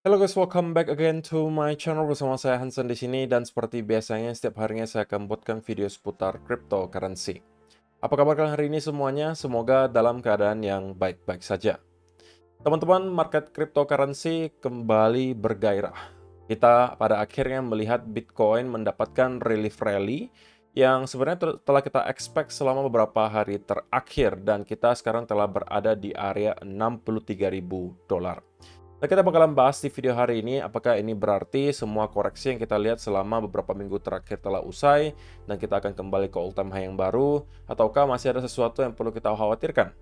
Hello guys, welcome back again to my channel bersama saya Hansen di sini dan seperti biasanya setiap harinya saya akan buatkan video seputar cryptocurrency. Apa kabar kalian hari ini semuanya? Semoga dalam keadaan yang baik-baik saja. Teman-teman, market cryptocurrency kembali bergairah. Kita pada akhirnya melihat Bitcoin mendapatkan relief rally yang sebenarnya telah kita expect selama beberapa hari terakhir dan kita sekarang telah berada di area $63.000. Nah, kita bakalan bahas di video hari ini apakah ini berarti semua koreksi yang kita lihat selama beberapa minggu terakhir telah usai dan kita akan kembali ke all time high yang baru, ataukah masih ada sesuatu yang perlu kita khawatirkan.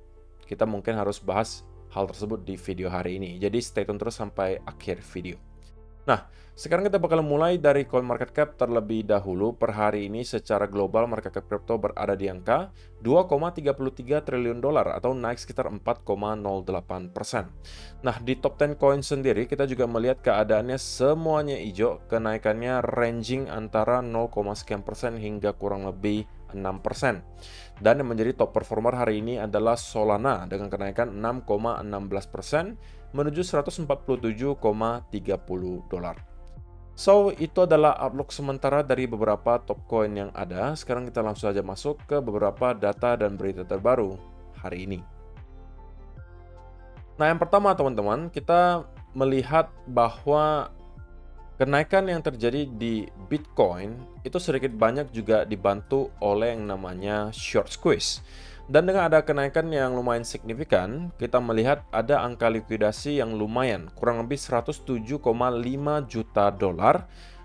Kita mungkin harus bahas hal tersebut di video hari ini, jadi stay tune terus sampai akhir video. Nah, sekarang kita bakal mulai dari CoinMarketCap terlebih dahulu. Per hari ini secara global market cap crypto berada di angka $2,33 triliun atau naik sekitar 4,08%. Nah, di top 10 coin sendiri kita juga melihat keadaannya semuanya hijau, kenaikannya ranging antara 0, sekian persen hingga kurang lebih 6%. Dan yang menjadi top performer hari ini adalah Solana dengan kenaikan 6,16% menuju $147,30. So, itu adalah outlook sementara dari beberapa top coin yang ada. Sekarang kita langsung saja masuk ke beberapa data dan berita terbaru hari ini. Nah, yang pertama teman-teman, kita melihat bahwa kenaikan yang terjadi di Bitcoin itu sedikit banyak juga dibantu oleh yang namanya short squeeze. Dan dengan ada kenaikan yang lumayan signifikan, kita melihat ada angka likuidasi yang lumayan, kurang lebih $107,5 juta,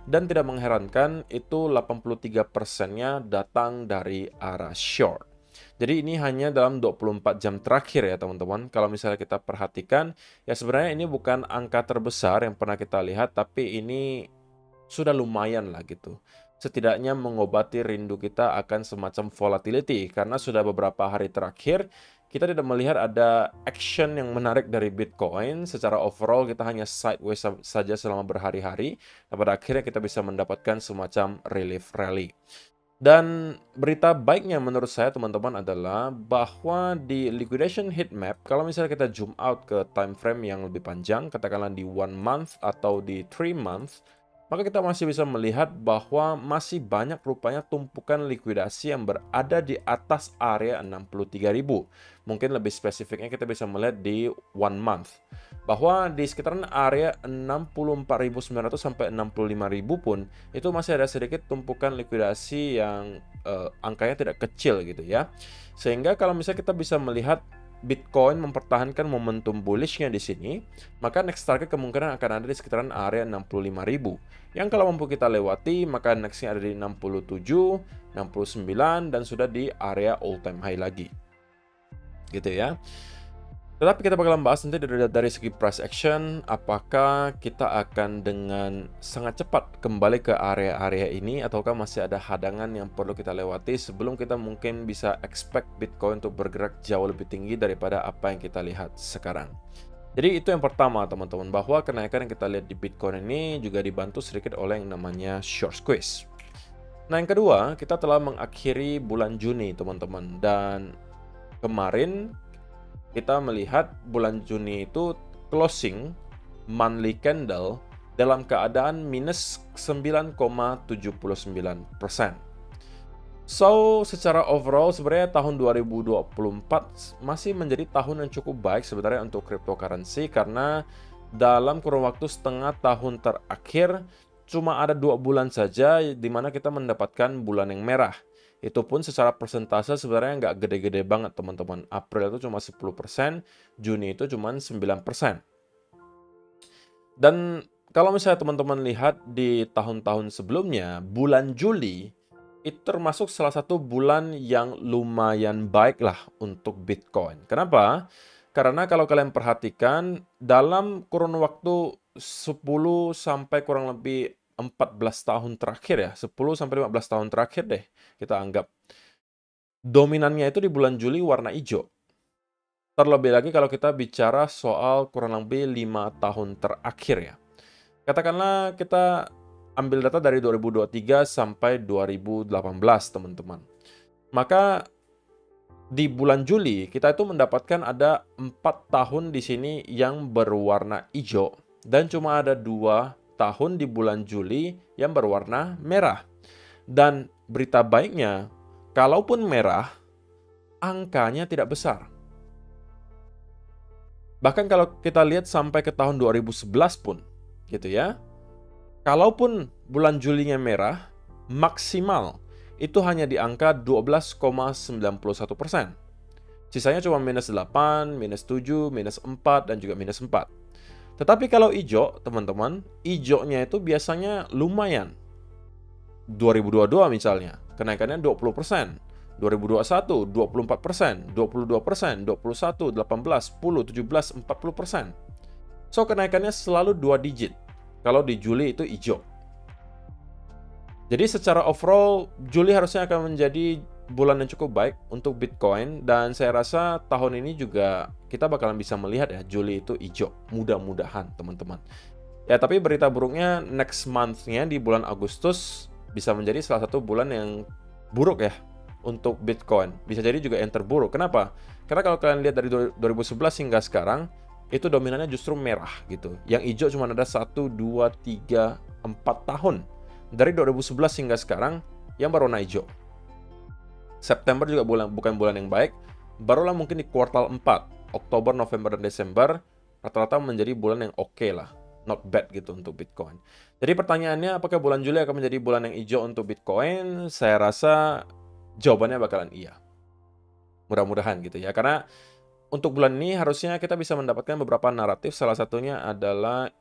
dan tidak mengherankan itu 83%-nya datang dari arah short. Jadi ini hanya dalam 24 jam terakhir ya teman-teman. Kalau misalnya kita perhatikan, ya sebenarnya ini bukan angka terbesar yang pernah kita lihat, tapi ini sudah lumayan lah gitu. Setidaknya mengobati rindu kita akan semacam volatility, karena sudah beberapa hari terakhir kita tidak melihat ada action yang menarik dari Bitcoin. Secara overall kita hanya sideways saja selama berhari-hari, dan pada akhirnya kita bisa mendapatkan semacam relief rally. Dan berita baiknya menurut saya teman-teman adalah bahwa di liquidation heat map, kalau misalnya kita zoom out ke time frame yang lebih panjang, katakanlah di 1 month atau di 3 month, maka kita masih bisa melihat bahwa masih banyak rupanya tumpukan likuidasi yang berada di atas area 63.000. Mungkin lebih spesifiknya kita bisa melihat di 1 month. Bahwa di sekitaran area 64.900 sampai 65.000 pun itu masih ada sedikit tumpukan likuidasi yang angkanya tidak kecil gitu ya. Sehingga kalau misalnya kita bisa melihat Bitcoin mempertahankan momentum bullishnya di sini, maka next target kemungkinan akan ada di sekitaran area 65.000. Yang kalau mampu kita lewati, maka nextnya ada di 67, 69, dan sudah di area all time high lagi. Gitu ya. Tetapi kita bakalan bahas nanti dari segi price action, apakah kita akan dengan sangat cepat kembali ke area-area ini, ataukah masih ada hadangan yang perlu kita lewati sebelum kita mungkin bisa expect Bitcoin untuk bergerak jauh lebih tinggi daripada apa yang kita lihat sekarang. Jadi itu yang pertama teman-teman, bahwa kenaikan yang kita lihat di Bitcoin ini juga dibantu sedikit oleh yang namanya short squeeze. Nah yang kedua, kita telah mengakhiri bulan Juni teman-teman, dan kemarin kita melihat bulan Juni itu closing monthly candle dalam keadaan minus 9,79%. So, secara overall sebenarnya tahun 2024 masih menjadi tahun yang cukup baik sebenarnya untuk cryptocurrency, karena dalam kurun waktu setengah tahun terakhir cuma ada 2 bulan saja di mana kita mendapatkan bulan yang merah. Itu pun secara persentase sebenarnya nggak gede-gede banget teman-teman. April itu cuma 10%, Juni itu cuma 9%. Dan kalau misalnya teman-teman lihat di tahun-tahun sebelumnya, bulan Juli itu termasuk salah satu bulan yang lumayan baik lah untuk Bitcoin. Kenapa? Karena kalau kalian perhatikan dalam kurun waktu 10 sampai kurang lebih 14 tahun terakhir ya, 10 sampai 15 tahun terakhir deh kita anggap. Dominannya itu di bulan Juli warna hijau. Terlebih lagi kalau kita bicara soal kurang lebih 5 tahun terakhir ya. Katakanlah kita ambil data dari 2023 sampai 2018 teman-teman. Maka di bulan Juli kita itu mendapatkan ada 4 tahun di sini yang berwarna hijau. dan cuma ada 2 tahun di bulan Juli yang berwarna merah. Dan berita baiknya, kalaupun merah, angkanya tidak besar. Bahkan kalau kita lihat sampai ke tahun 2011 pun, gitu ya. Kalaupun bulan Julinya merah, maksimal itu hanya di angka 12,91%. Sisanya cuma -8, -7, -4, dan juga -4. Tetapi kalau hijau, teman-teman, hijaunya itu biasanya lumayan. 2022 misalnya, kenaikannya 20%. 2021, 24%, 22%, 21, 18, 10, 17, 40%. So, kenaikannya selalu 2 digit. Kalau di Juli itu hijau. Jadi secara overall, Juli harusnya akan menjadi bulan yang cukup baik untuk Bitcoin. Dan saya rasa tahun ini juga kita bakalan bisa melihat ya, Juli itu hijau. Mudah-mudahan, teman-teman. Ya, tapi berita buruknya next month-nya di bulan Agustus bisa menjadi salah satu bulan yang buruk ya untuk Bitcoin. Bisa jadi juga yang terburuk. Kenapa? Karena kalau kalian lihat dari 2011 hingga sekarang, itu dominannya justru merah gitu. Yang hijau cuma ada 1, 2, 3, 4 tahun. Dari 2011 hingga sekarang, yang berwarna hijau. September juga bukan bulan yang baik. Barulah mungkin di kuartal 4, Oktober, November, dan Desember, rata-rata menjadi bulan yang oke lah. Not bad gitu untuk Bitcoin. Jadi pertanyaannya, apakah bulan Juli akan menjadi bulan yang hijau untuk Bitcoin? Saya rasa jawabannya bakalan iya. Mudah-mudahan gitu ya. Karena untuk bulan ini harusnya kita bisa mendapatkan beberapa naratif. Salah satunya adalah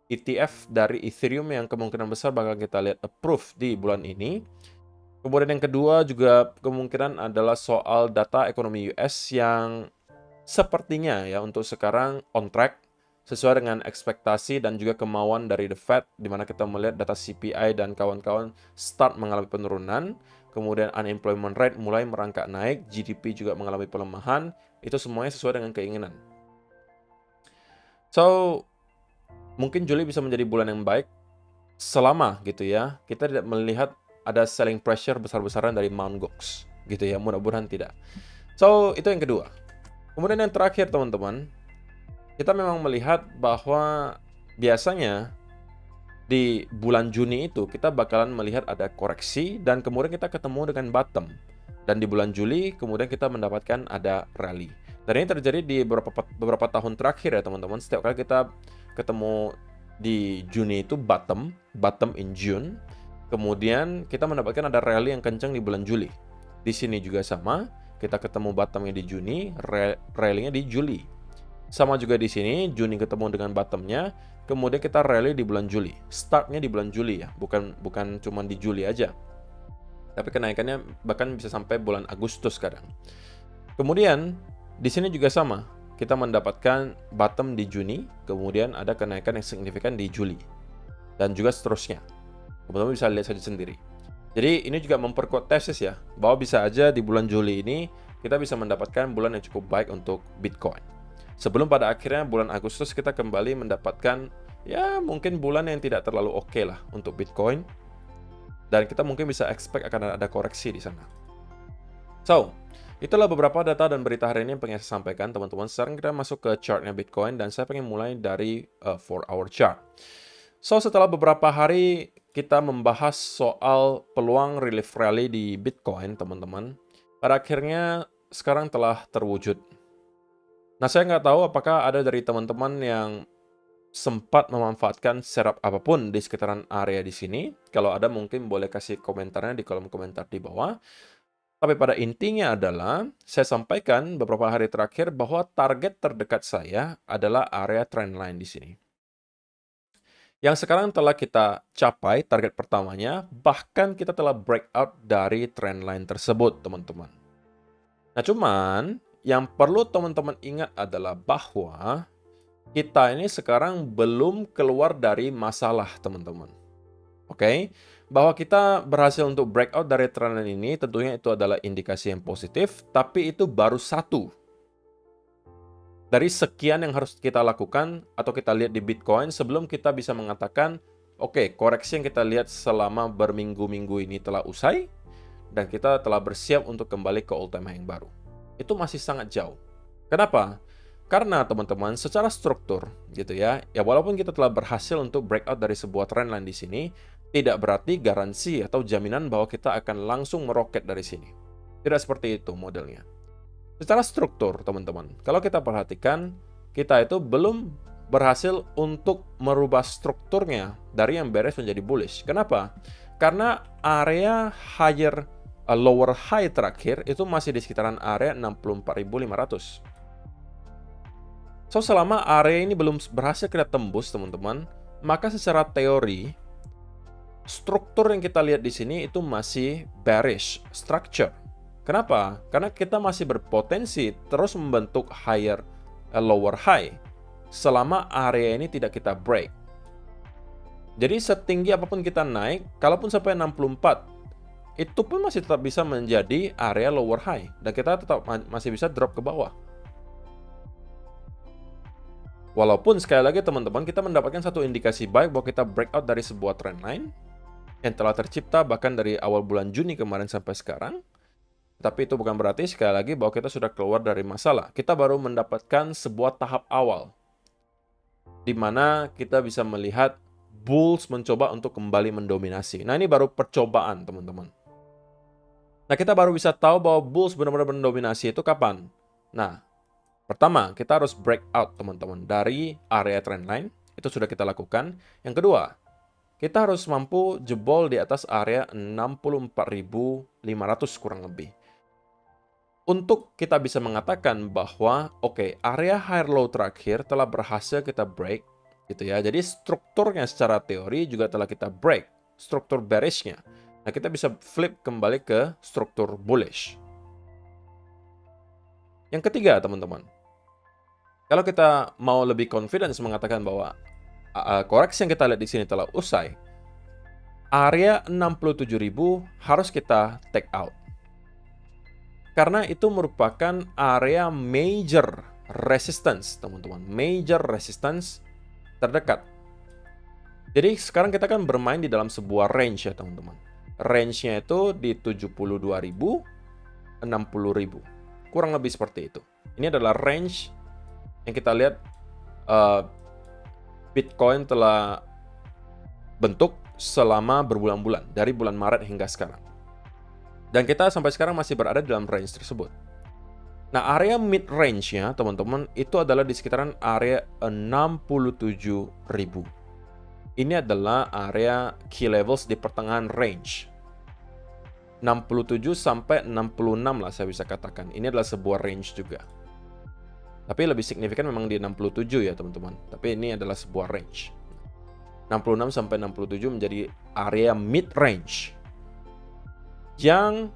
ETF dari Ethereum yang kemungkinan besar bakal kita lihat approve di bulan ini. Kemudian yang kedua juga kemungkinan adalah soal data ekonomi US yang sepertinya ya untuk sekarang on track sesuai dengan ekspektasi dan juga kemauan dari The Fed, di mana kita melihat data CPI dan kawan-kawan start mengalami penurunan. Kemudian unemployment rate mulai merangkak naik, GDP juga mengalami pelemahan, itu semuanya sesuai dengan keinginan. So, mungkin Juli bisa menjadi bulan yang baik selama gitu ya, kita tidak melihat ada selling pressure besar-besaran dari Mt. Gox gitu ya, mudah-mudahan tidak. So, itu yang kedua. Kemudian yang terakhir teman-teman, kita memang melihat bahwa biasanya di bulan Juni itu kita bakalan melihat ada koreksi dan kemudian kita ketemu dengan bottom. Dan di bulan Juli kemudian kita mendapatkan ada rally. Dan ini terjadi di beberapa tahun terakhir ya teman-teman. Setiap kali kita ketemu di Juni itu bottom in June. Kemudian kita mendapatkan ada rally yang kencang di bulan Juli. Di sini juga sama, kita ketemu bottomnya di Juni, rally-nya di Juli. Sama juga di sini, Juni ketemu dengan bottomnya, kemudian kita rally di bulan Juli. Startnya di bulan Juli ya, bukan cuma di Juli aja. Tapi kenaikannya bahkan bisa sampai bulan Agustus kadang. Kemudian di sini juga sama, kita mendapatkan bottom di Juni, kemudian ada kenaikan yang signifikan di Juli, dan juga seterusnya. Teman-teman bisa lihat saja sendiri. Jadi ini juga memperkuat tesis ya, bahwa bisa aja di bulan Juli ini kita bisa mendapatkan bulan yang cukup baik untuk Bitcoin. Sebelum pada akhirnya bulan Agustus kita kembali mendapatkan ya mungkin bulan yang tidak terlalu oke lah untuk Bitcoin. Dan kita mungkin bisa expect akan ada koreksi di sana. So, itulah beberapa data dan berita hari ini yang pengen saya sampaikan teman-teman. Sekarang kita masuk ke chartnya Bitcoin dan saya pengen mulai dari 4-hour chart. So, setelah beberapa hari kita membahas soal peluang relief rally di Bitcoin teman-teman. Pada akhirnya sekarang telah terwujud. Nah, saya nggak tahu apakah ada dari teman-teman yang sempat memanfaatkan setup apapun di sekitaran area di sini. Kalau ada mungkin boleh kasih komentarnya di kolom komentar di bawah. Tapi pada intinya adalah, saya sampaikan beberapa hari terakhir bahwa target terdekat saya adalah area trendline di sini. Yang sekarang telah kita capai target pertamanya, bahkan kita telah breakout dari trendline tersebut, teman-teman. Nah, cuman yang perlu teman-teman ingat adalah bahwa kita ini sekarang belum keluar dari masalah, teman-teman. Oke? Bahwa kita berhasil untuk breakout dari trendline ini, tentunya itu adalah indikasi yang positif, tapi itu baru satu dari sekian yang harus kita lakukan atau kita lihat di Bitcoin sebelum kita bisa mengatakan, oke, koreksi yang kita lihat selama berminggu-minggu ini telah usai, dan kita telah bersiap untuk kembali ke all time high yang baru. Itu masih sangat jauh. Kenapa? Karena teman-teman, secara struktur gitu ya, walaupun kita telah berhasil untuk breakout dari sebuah trendline di sini, tidak berarti garansi atau jaminan bahwa kita akan langsung meroket dari sini. Tidak seperti itu modelnya. Secara struktur, teman-teman, kalau kita perhatikan, kita itu belum berhasil untuk merubah strukturnya dari yang bearish menjadi bullish. Kenapa? Karena area lower high terakhir itu masih di sekitaran area 64.500. So, selama area ini belum berhasil kita tembus, teman-teman, maka secara teori, struktur yang kita lihat di sini itu masih bearish structure. Kenapa? Karena kita masih berpotensi terus membentuk lower high selama area ini tidak kita break. Jadi setinggi apapun kita naik, kalaupun sampai 64, itu pun masih tetap bisa menjadi area lower high. Dan kita tetap masih bisa drop ke bawah. Walaupun sekali lagi teman-teman, kita mendapatkan satu indikasi baik bahwa kita breakout dari sebuah trendline yang telah tercipta bahkan dari awal bulan Juni kemarin sampai sekarang. Tapi itu bukan berarti sekali lagi bahwa kita sudah keluar dari masalah. Kita baru mendapatkan sebuah tahap awal di mana kita bisa melihat bulls mencoba untuk kembali mendominasi. Nah, ini baru percobaan, teman-teman. Nah, kita baru bisa tahu bahwa bulls benar-benar mendominasi itu kapan? Nah, pertama, kita harus breakout, teman-teman, dari area trendline. Itu sudah kita lakukan. Yang kedua, kita harus mampu jebol di atas area 64.500 kurang lebih. Untuk kita bisa mengatakan bahwa, oke, area high low terakhir telah berhasil kita break, gitu ya. Jadi strukturnya secara teori juga telah kita break, struktur bearishnya. Nah, kita bisa flip kembali ke struktur bullish. Yang ketiga, teman-teman. Kalau kita mau lebih confidence mengatakan bahwa koreksi yang kita lihat di sini telah usai, area 67.000 harus kita take out. Karena itu merupakan area major resistance, teman-teman. Major resistance terdekat. Jadi sekarang kita kan bermain di dalam sebuah range ya, teman-teman. Range-nya itu di 72.000, 60.000. Kurang lebih seperti itu. Ini adalah range yang kita lihat Bitcoin telah bentuk selama berbulan-bulan, dari bulan Maret hingga sekarang. Dan kita sampai sekarang masih berada di dalam range tersebut. Nah, area mid range-nya, teman-teman, itu adalah di sekitaran area 67.000. Ini adalah area key levels di pertengahan range. 67 sampai 66 lah saya bisa katakan. Ini adalah sebuah range juga. Tapi lebih signifikan memang di 67 ya, teman-teman. Tapi ini adalah sebuah range. 66 sampai 67 menjadi area mid range yang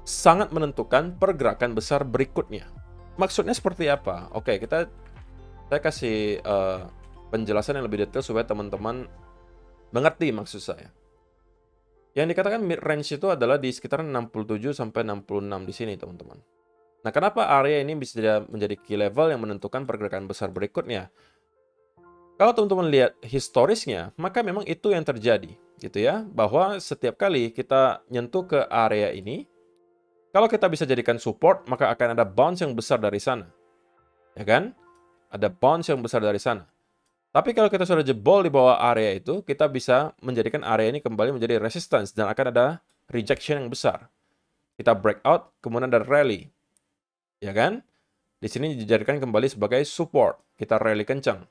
sangat menentukan pergerakan besar berikutnya. Maksudnya seperti apa? Oke, saya kasih penjelasan yang lebih detail supaya teman-teman mengerti maksud saya. Yang dikatakan mid range itu adalah di sekitar 67 sampai 66 di sini, teman-teman. Nah, kenapa area ini bisa menjadi key level yang menentukan pergerakan besar berikutnya? Kalau teman-teman lihat historisnya, maka memang itu yang terjadi, gitu ya, bahwa setiap kali kita nyentuh ke area ini, kalau kita bisa jadikan support, maka akan ada bounce yang besar dari sana. Ya kan? Ada bounce yang besar dari sana. Tapi kalau kita sudah jebol di bawah area itu, kita bisa menjadikan area ini kembali menjadi resistance dan akan ada rejection yang besar. Kita breakout, kemudian ada rally. Ya kan? Di sini dijadikan kembali sebagai support. Kita rally kencang.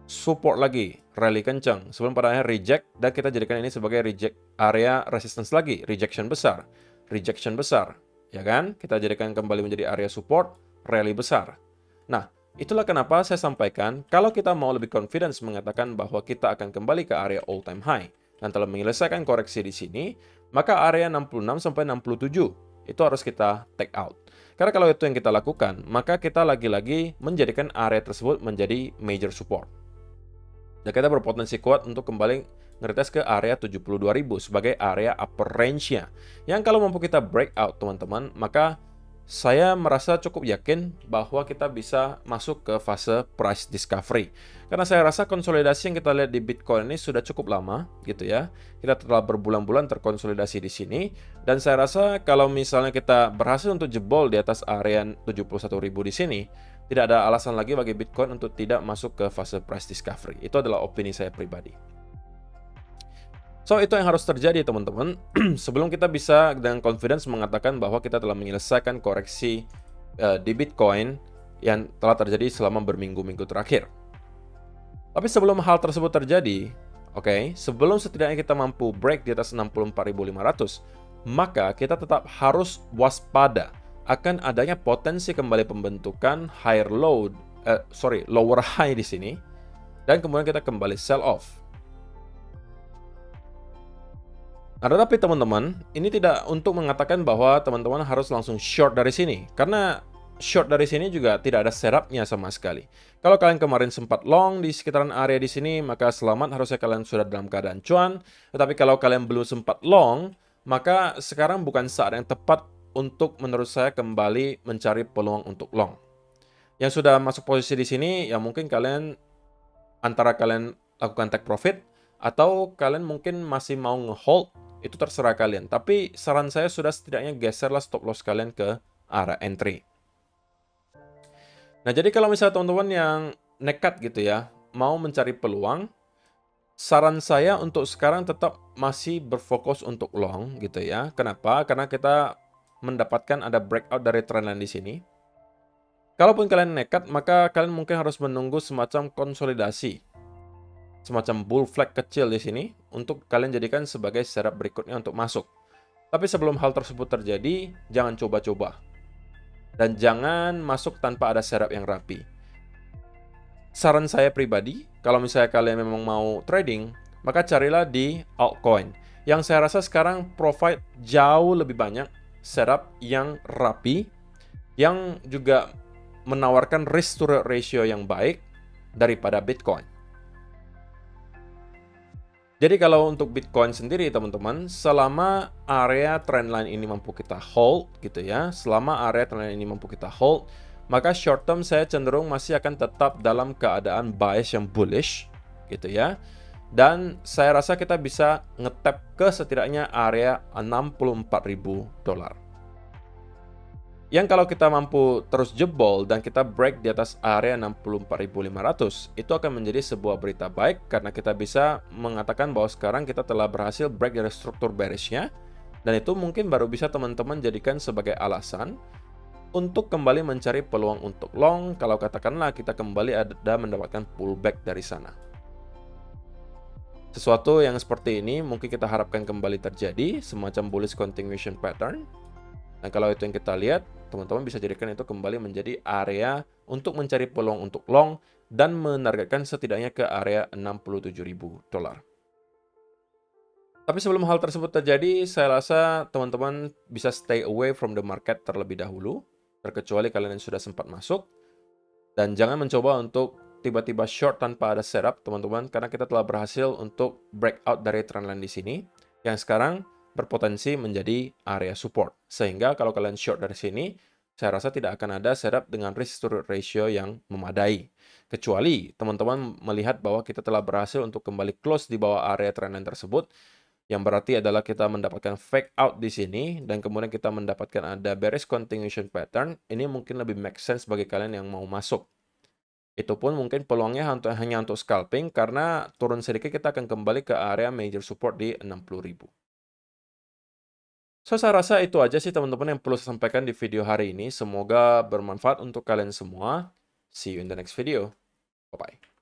Support lagi, rally kencang. Sebelum pada akhirnya reject, dan kita jadikan ini sebagai reject area resistance lagi. Rejection besar. Rejection besar. Ya kan? Kita jadikan kembali menjadi area support, rally besar. Nah, itulah kenapa saya sampaikan, kalau kita mau lebih confidence mengatakan bahwa kita akan kembali ke area all time high dan telah menyelesaikan koreksi di sini, maka area 66 sampai 67 itu harus kita take out. Karena kalau itu yang kita lakukan, maka kita lagi-lagi menjadikan area tersebut menjadi major support. Dan kita berpotensi kuat untuk kembali ngeretest ke area 72.000 sebagai area upper range-nya. Yang kalau mampu kita breakout, teman-teman, maka saya merasa cukup yakin bahwa kita bisa masuk ke fase price discovery. Karena saya rasa konsolidasi yang kita lihat di Bitcoin ini sudah cukup lama, gitu ya. Kita telah berbulan-bulan terkonsolidasi di sini. Dan saya rasa kalau misalnya kita berhasil untuk jebol di atas area 71.000 di sini, tidak ada alasan lagi bagi Bitcoin untuk tidak masuk ke fase price discovery. Itu adalah opini saya pribadi. So, itu yang harus terjadi, teman-teman. Sebelum kita bisa dengan confidence mengatakan bahwa kita telah menyelesaikan koreksi di Bitcoin yang telah terjadi selama berminggu-minggu terakhir. Tapi sebelum hal tersebut terjadi, sebelum setidaknya kita mampu break di atas 64.500, maka kita tetap harus waspada akan adanya potensi kembali pembentukan lower high di sini, dan kemudian kita kembali sell off. Nah, tetapi teman-teman, ini tidak untuk mengatakan bahwa teman-teman harus langsung short dari sini, karena short dari sini juga tidak ada setupnya sama sekali. Kalau kalian kemarin sempat long di sekitaran area di sini, maka selamat, harusnya kalian sudah dalam keadaan cuan. Tetapi kalau kalian belum sempat long, maka sekarang bukan saat yang tepat untuk menurut saya kembali mencari peluang untuk long. Yang sudah masuk posisi di sini, ya mungkin kalian antara kalian lakukan take profit, atau kalian mungkin masih mau nge-hold, itu terserah kalian. Tapi saran saya sudah setidaknya geserlah stop loss kalian ke arah entry. Nah, jadi kalau misalnya teman-teman yang nekat gitu ya, mau mencari peluang, saran saya untuk sekarang tetap masih berfokus untuk long gitu ya. Kenapa? Karena kita mendapatkan ada breakout dari trendline di sini. Kalaupun kalian nekat, maka kalian mungkin harus menunggu semacam konsolidasi, semacam bull flag kecil di sini untuk kalian jadikan sebagai setup berikutnya untuk masuk. Tapi sebelum hal tersebut terjadi, jangan coba-coba. Dan jangan masuk tanpa ada setup yang rapi. Saran saya pribadi, kalau misalnya kalian memang mau trading, maka carilah di altcoin. Yang saya rasa sekarang provide jauh lebih banyak setup yang rapi, yang juga menawarkan risk to reward ratio yang baik daripada Bitcoin. Jadi kalau untuk Bitcoin sendiri teman-teman, selama area trendline ini mampu kita hold gitu ya, selama area trendline ini mampu kita hold, maka short term saya cenderung masih akan tetap dalam keadaan bias yang bullish gitu ya. Dan saya rasa kita bisa ngetap ke setidaknya area $64.000. Yang kalau kita mampu terus jebol dan kita break di atas area 64.500, itu akan menjadi sebuah berita baik karena kita bisa mengatakan bahwa sekarang kita telah berhasil break dari struktur bearishnya, dan itu mungkin baru bisa teman-teman jadikan sebagai alasan untuk kembali mencari peluang untuk long kalau katakanlah kita kembali ada mendapatkan pullback dari sana. Sesuatu yang seperti ini mungkin kita harapkan kembali terjadi, semacam bullish continuation pattern. Dan kalau itu yang kita lihat, teman-teman bisa jadikan itu kembali menjadi area untuk mencari peluang untuk long dan menargetkan setidaknya ke area $67.000. Tapi sebelum hal tersebut terjadi, saya rasa teman-teman bisa stay away from the market terlebih dahulu, terkecuali kalian yang sudah sempat masuk. Dan jangan mencoba untuk tiba-tiba short tanpa ada setup, teman-teman, karena kita telah berhasil untuk breakout dari trendline di sini, yang sekarang berpotensi menjadi area support. Sehingga kalau kalian short dari sini, saya rasa tidak akan ada setup dengan risk to reward ratio yang memadai. Kecuali teman-teman melihat bahwa kita telah berhasil untuk kembali close di bawah area trendline tersebut, yang berarti adalah kita mendapatkan fake out di sini, dan kemudian kita mendapatkan ada bearish continuation pattern. Ini mungkin lebih make sense bagi kalian yang mau masuk. Itu pun mungkin peluangnya hanya untuk scalping, karena turun sedikit kita akan kembali ke area major support di 60.000. So, saya rasa itu aja sih teman-teman yang perlu saya sampaikan di video hari ini. Semoga bermanfaat untuk kalian semua. See you in the next video. Bye-bye.